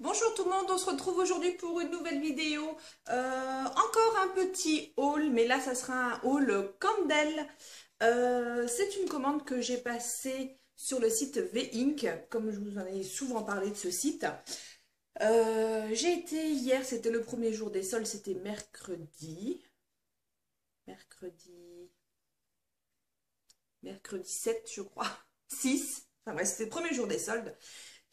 Bonjour tout le monde, on se retrouve aujourd'hui pour une nouvelle vidéo. Encore un petit haul, mais là ça sera un haul Candle. C'est une commande que j'ai passée sur le site V-Ink, comme je vous en ai souvent parlé de ce site. J'ai été hier, c'était le premier jour des soldes, c'était mercredi 7 je crois, 6, enfin bref, c'était le premier jour des soldes.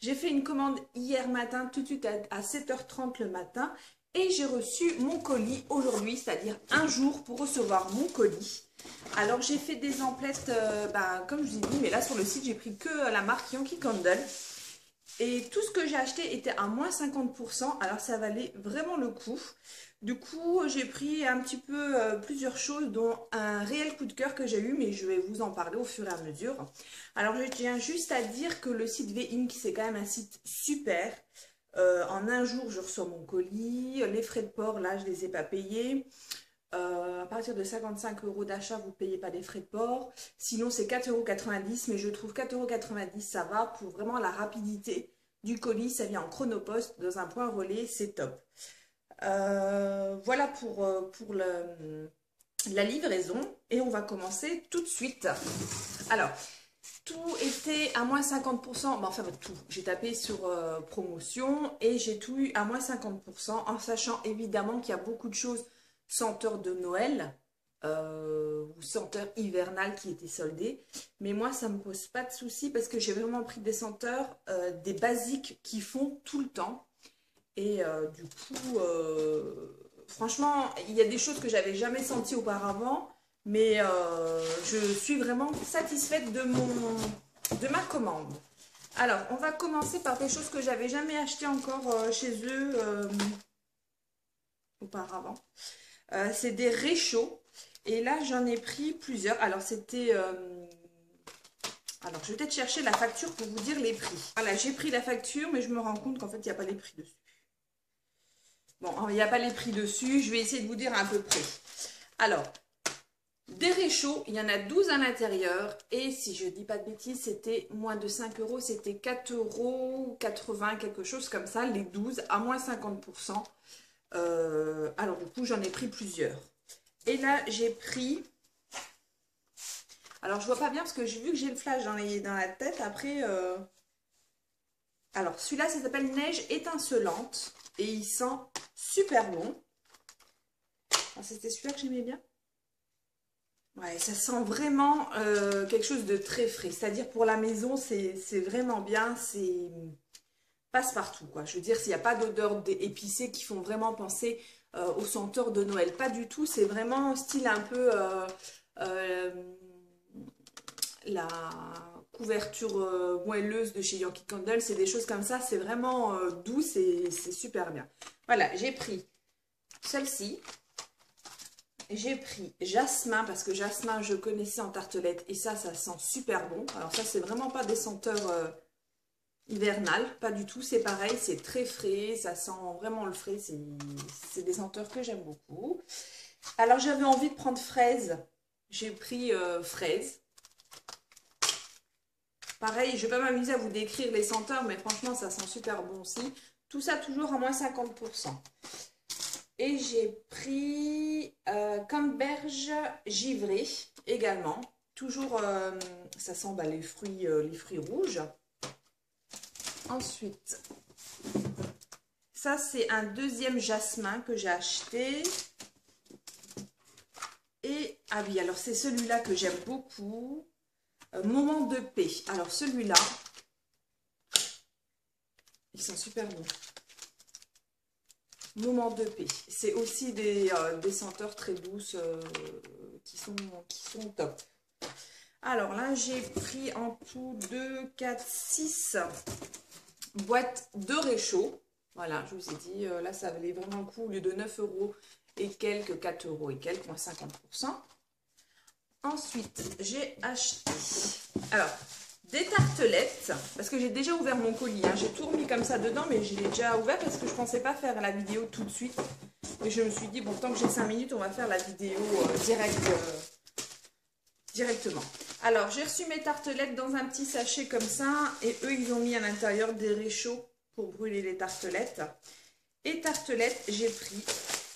J'ai fait une commande hier matin, tout de suite à 7h30 le matin, et j'ai reçu mon colis aujourd'hui, c'est-à-dire un jour pour recevoir mon colis. Alors j'ai fait des emplettes, comme je vous ai dit, mais là sur le site j'ai pris que la marque Yankee Candle. Et tout ce que j'ai acheté était à moins 50%, alors ça valait vraiment le coup. Du coup, j'ai pris un petit peu plusieurs choses, dont un réel coup de cœur que j'ai eu, mais je vais vous en parler au fur et à mesure. Alors, je tiens juste à dire que le site V-Ink, c'est quand même un site super. En un jour, je reçois mon colis. Les frais de port, là, je ne les ai pas payés. À partir de 55 € d'achat, vous ne payez pas les frais de port. Sinon, c'est 4,90 €, mais je trouve 4,90 € ça va pour vraiment la rapidité du colis. Ça vient en chronopost dans un point relais, c'est top. Voilà pour la livraison et on va commencer tout de suite. Alors, tout était à moins 50%, enfin tout, j'ai tapé sur promotion et j'ai tout eu à moins 50% en sachant évidemment qu'il y a beaucoup de choses senteurs de Noël ou senteurs hivernales qui étaient soldées. Mais moi, ça ne me pose pas de souci parce que j'ai vraiment pris des senteurs, des basiques qui font tout le temps. Et du coup, franchement, il y a des choses que j'avais jamais senties auparavant, mais je suis vraiment satisfaite de ma commande. Alors, on va commencer par des choses que j'avais jamais achetées encore chez eux auparavant. C'est des réchauds. Et là, j'en ai pris plusieurs. Alors, c'était... alors, je vais peut-être chercher la facture pour vous dire les prix. Voilà, j'ai pris la facture, mais je me rends compte qu'en fait, il n'y a pas les prix dessus. Bon, il n'y a pas les prix dessus, je vais essayer de vous dire à peu près. Alors, des réchauds, il y en a 12 à l'intérieur. Et si je ne dis pas de bêtises, c'était moins de 5 €, c'était 4,80 €, quelque chose comme ça, les 12 à moins 50%. Alors du coup, j'en ai pris plusieurs. Et là, j'ai pris... Alors, je vois pas bien parce que j'ai vu que j'ai le flash dans la tête. Après, alors, celui-là, ça s'appelle Neige étincelante. Et il sent super bon. C'était celui-là que j'aimais bien. Ouais, ça sent vraiment quelque chose de très frais. C'est-à-dire pour la maison, c'est vraiment bien. C'est passe-partout, quoi. Je veux dire, s'il n'y a pas d'odeurs épicées qui font vraiment penser aux senteurs de Noël. Pas du tout. C'est vraiment style un peu la couverture moelleuse de chez Yankee Candle. C'est des choses comme ça. C'est vraiment doux. C'est super bien. Voilà, j'ai pris celle-ci. J'ai pris jasmin, parce que jasmin, je connaissais en tartelette. Et ça sent super bon. Alors ça, c'est vraiment pas des senteurs hivernales. Pas du tout, c'est pareil. C'est très frais. Ça sent vraiment le frais. C'est des senteurs que j'aime beaucoup. Alors, j'avais envie de prendre fraise. J'ai pris fraise. Pareil, je vais pas m'amuser à vous décrire les senteurs, mais franchement, ça sent super bon aussi. Tout ça, toujours à moins 50%. Et j'ai pris canneberge givrée également. Toujours, ça sent les fruits rouges. Ensuite, ça c'est un deuxième jasmin que j'ai acheté. Et, ah oui, alors c'est celui-là que j'aime beaucoup. Moment de paix. Alors celui-là, il sent super bon. Moment de paix. C'est aussi des senteurs très douces qui sont top. Alors là, j'ai pris en tout 2, 4, 6 boîtes de réchaud. Voilà, je vous ai dit, là, ça valait vraiment le coup. Au lieu de 9 € et quelques, 4 € et quelques, moins 50%. Ensuite, j'ai acheté... Alors... des tartelettes, parce que j'ai déjà ouvert mon colis, hein. J'ai tout remis comme ça dedans, mais je l'ai déjà ouvert parce que je ne pensais pas faire la vidéo tout de suite. Et je me suis dit, bon, tant que j'ai 5 minutes, on va faire la vidéo directement. Alors, j'ai reçu mes tartelettes dans un petit sachet comme ça, et eux, ils ont mis à l'intérieur des réchauds pour brûler les tartelettes. Et tartelettes, j'ai pris...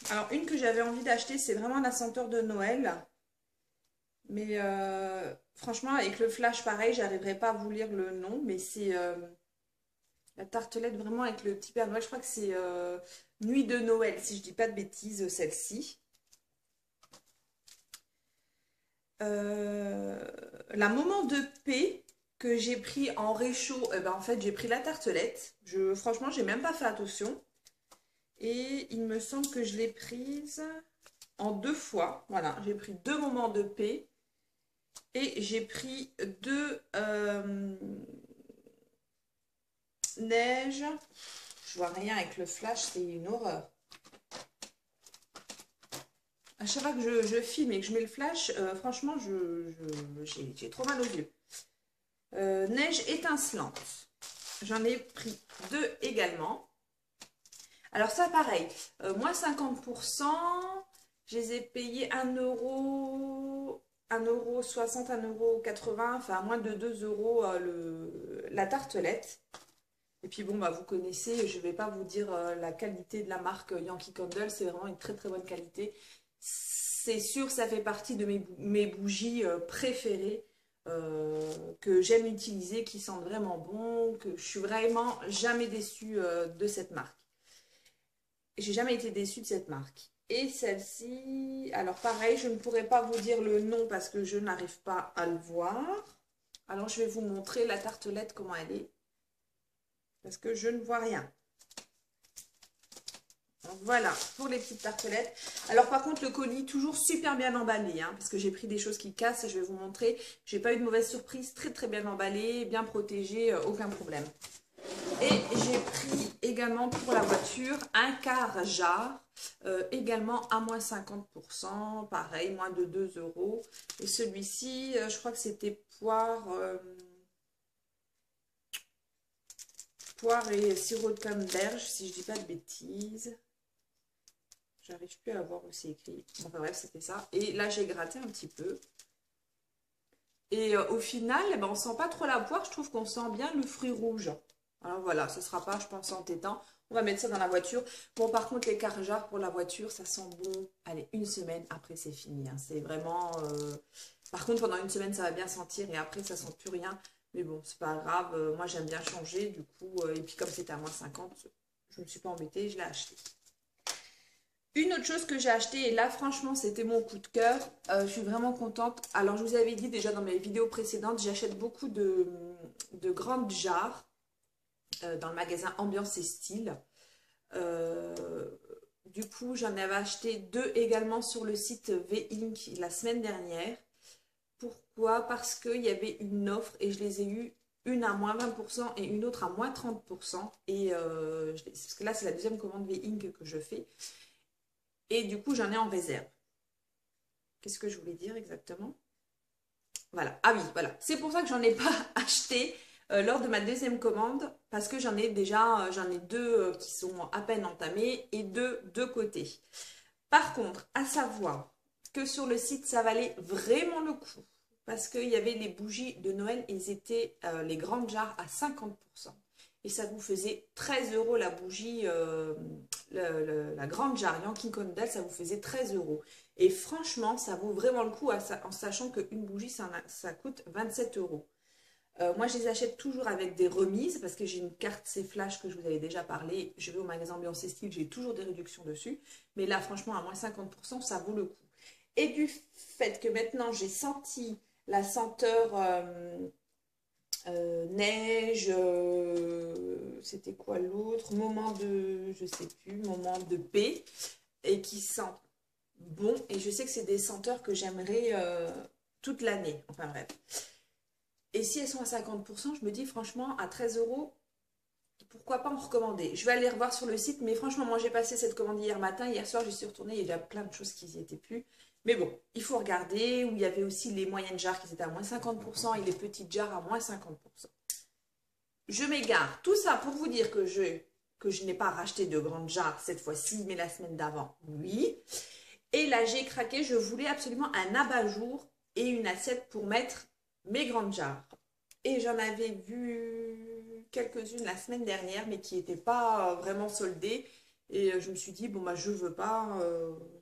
Alors, une que j'avais envie d'acheter, c'est vraiment la senteur de Noël. Mais franchement, avec le flash, pareil, j'arriverai pas à vous lire le nom. Mais c'est la tartelette vraiment avec le petit Père Noël. Je crois que c'est Nuit de Noël, si je dis pas de bêtises, celle-ci. La moment de paix que j'ai pris en réchaud, en fait, j'ai pris la tartelette. Franchement, j'ai même pas fait attention. Et il me semble que je l'ai prise en 2 fois. Voilà, j'ai pris 2 moments de paix. Et j'ai pris 2 neiges. Je vois rien avec le flash, c'est une horreur. À chaque fois que je filme et que je mets le flash, franchement, j'ai trop mal aux yeux. Neige étincelante. J'en ai pris 2 également. Alors ça, pareil, moins 50%, je les ai payés 1€, 1,60€, 1,80€, enfin moins de 2€ la tartelette. Et puis bon, bah, vous connaissez, je ne vais pas vous dire la qualité de la marque Yankee Candle, c'est vraiment une très très bonne qualité. C'est sûr, ça fait partie de mes bougies préférées que j'aime utiliser, qui sentent vraiment bon, que je suis vraiment jamais déçue de cette marque. J'ai jamais été déçue de cette marque. Et celle-ci, alors pareil, je ne pourrais pas vous dire le nom parce que je n'arrive pas à le voir. Alors je vais vous montrer la tartelette, comment elle est. Parce que je ne vois rien. Donc voilà, pour les petites tartelettes. Alors par contre, le colis, toujours super bien emballé, hein, parce que j'ai pris des choses qui cassent, je vais vous montrer. J'ai pas eu de mauvaise surprise, très très bien emballé, bien protégé, aucun problème. Et j'ai pris également pour la voiture un quart jar, également à moins 50%, pareil, moins de 2€. Et celui-ci, je crois que c'était poire et sirop de canneberge, si je dis pas de bêtises. J'arrive plus à voir où c'est écrit. Enfin bref, c'était ça. Et là, j'ai gratté un petit peu. Et au final, eh ben, on sent pas trop la poire, je trouve qu'on sent bien le fruit rouge. Alors voilà, ce sera pas, je pense, entêtant. On va mettre ça dans la voiture. Bon, par contre, les carjars pour la voiture, ça sent bon. Allez, 1 semaine, après c'est fini. Hein. C'est vraiment... Par contre, pendant 1 semaine, ça va bien sentir et après, ça sent plus rien. Mais bon, c'est pas grave. Moi, j'aime bien changer, du coup. Et puis, comme c'était à moins 50, je ne me suis pas embêtée, je l'ai acheté. Une autre chose que j'ai acheté, et là, franchement, c'était mon coup de cœur. Je suis vraiment contente. Alors, je vous avais dit déjà dans mes vidéos précédentes, j'achète beaucoup de grandes jarres. Dans le magasin Ambiance et Style. Du coup, j'en avais acheté 2 également sur le site V-Ink la semaine dernière. Pourquoi? Parce qu'il y avait une offre et je les ai eues, une à moins 20% et une autre à moins 30%. Et parce que là, c'est la deuxième commande V-Ink que je fais. Et du coup, j'en ai en réserve. Qu'est-ce que je voulais dire exactement? Voilà. Ah oui, voilà. C'est pour ça que j'en ai pas acheté lors de ma deuxième commande, parce que j'en ai 2 qui sont à peine entamées et 2 de côté. Par contre, à savoir que sur le site, ça valait vraiment le coup, parce qu'il y avait les bougies de Noël, ils étaient les grandes jarres à 50%. Et ça vous faisait 13€ la bougie, la grande jarre Yankee Candle, ça vous faisait 13€. Et franchement, ça vaut vraiment le coup en sachant qu'une bougie, ça coûte 27€. Moi, je les achète toujours avec des remises parce que j'ai une carte C Flash que je vous avais déjà parlé. Je vais au magasin Ambiance et Style, j'ai toujours des réductions dessus. Mais là, franchement, à moins 50%, ça vaut le coup. Et du fait que maintenant, j'ai senti la senteur neige, c'était quoi l'autre? Moment de, je sais plus, moment de paix. Et qui sent bon. Et je sais que c'est des senteurs que j'aimerais toute l'année. Enfin bref. Et si elles sont à 50%, je me dis franchement, à 13€, pourquoi pas en recommander? Je vais aller revoir sur le site, mais franchement, moi j'ai passé cette commande hier matin. Hier soir, je suis retournée, il y a déjà plein de choses qui n'y étaient plus. Mais bon, il faut regarder, où il y avait aussi les moyennes jarres qui étaient à moins 50% et les petites jarres à moins 50%. Je m'égare. Tout ça pour vous dire que je n'ai pas racheté de grandes jarres cette fois-ci, mais la semaine d'avant, oui. Et là, j'ai craqué, je voulais absolument un abat-jour et une assiette pour mettre mes grandes jarres. Et j'en avais vu quelques-unes la semaine dernière, mais qui n'étaient pas vraiment soldées. Et je me suis dit, bon, bah, je veux pas,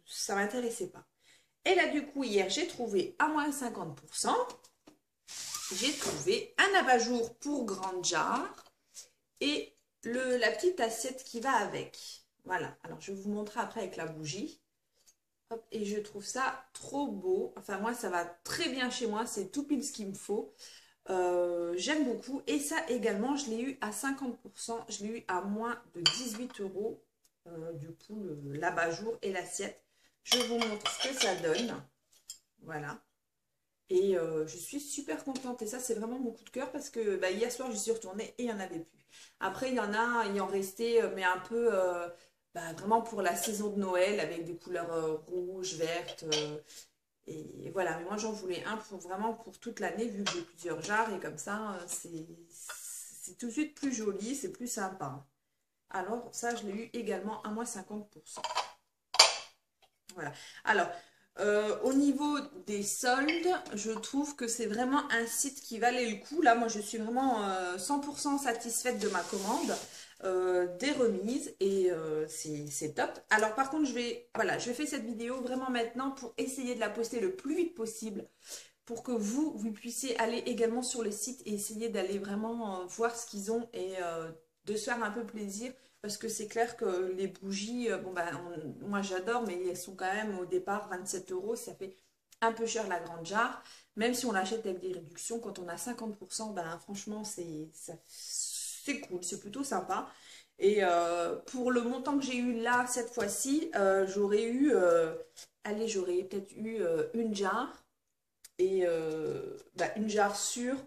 ça m'intéressait pas. Et là, du coup, hier, j'ai trouvé à moins 50%. J'ai trouvé un abat-jour pour grande jarre et la petite assiette qui va avec. Voilà, alors je vais vous montrer après avec la bougie. Hop, et je trouve ça trop beau. Enfin, moi, ça va très bien chez moi. C'est tout pile ce qu'il me faut. J'aime beaucoup. Et ça également, je l'ai eu à 50%. Je l'ai eu à moins de 18 euros. Du coup, l'abat-jour et l'assiette. Je vous montre ce que ça donne. Voilà. Et je suis super contente. Et ça, c'est vraiment mon coup de cœur parce que bah, hier soir, je suis retournée et il n'y en avait plus. Après, il y en a, il en restait, mais un peu bah, vraiment pour la saison de Noël avec des couleurs rouges, vertes. Et voilà, mais moi, j'en voulais un pour vraiment pour toute l'année vu que j'ai plusieurs jarres. Et comme ça, c'est tout de suite plus joli, c'est plus sympa. Alors, ça, je l'ai eu également à moins 50%. Voilà. Alors, au niveau des soldes, je trouve que c'est vraiment un site qui valait le coup. Là, moi, je suis vraiment 100% satisfaite de ma commande, des remises et c'est top. Alors, par contre, voilà, je fais cette vidéo vraiment maintenant pour essayer de la poster le plus vite possible pour que vous puissiez aller également sur le site et essayer d'aller vraiment voir ce qu'ils ont et de se faire un peu plaisir. Parce que c'est clair que les bougies, bon ben, moi j'adore, mais elles sont quand même au départ 27 euros. Ça fait un peu cher la grande jarre. Même si on l'achète avec des réductions, quand on a 50%, ben, franchement, c'est cool, c'est plutôt sympa. Et pour le montant que j'ai eu là, cette fois-ci, j'aurais eu, allez, j'aurais peut-être eu une jarre. Et bah, une jarre sûre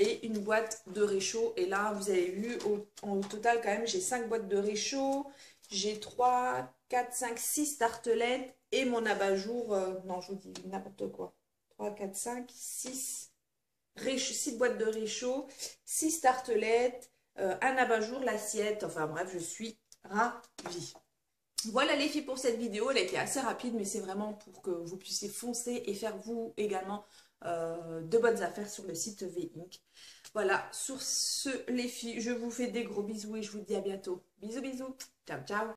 et une boîte de réchaud. Et là, vous avez vu, au total, quand même, j'ai 5 boîtes de réchaud. J'ai 3, 4, 5, 6 tartelettes et mon abat-jour. Non, je vous dis n'importe quoi. 3, 4, 5, 6 boîtes de réchaud, 6 tartelettes, un abat-jour, l'assiette. Enfin bref, je suis ravie. Voilà les filles pour cette vidéo, elle a été assez rapide mais c'est vraiment pour que vous puissiez foncer et faire vous également de bonnes affaires sur le site V-Ink. Voilà, sur ce les filles, je vous fais des gros bisous et je vous dis à bientôt. Bisous bisous, ciao ciao.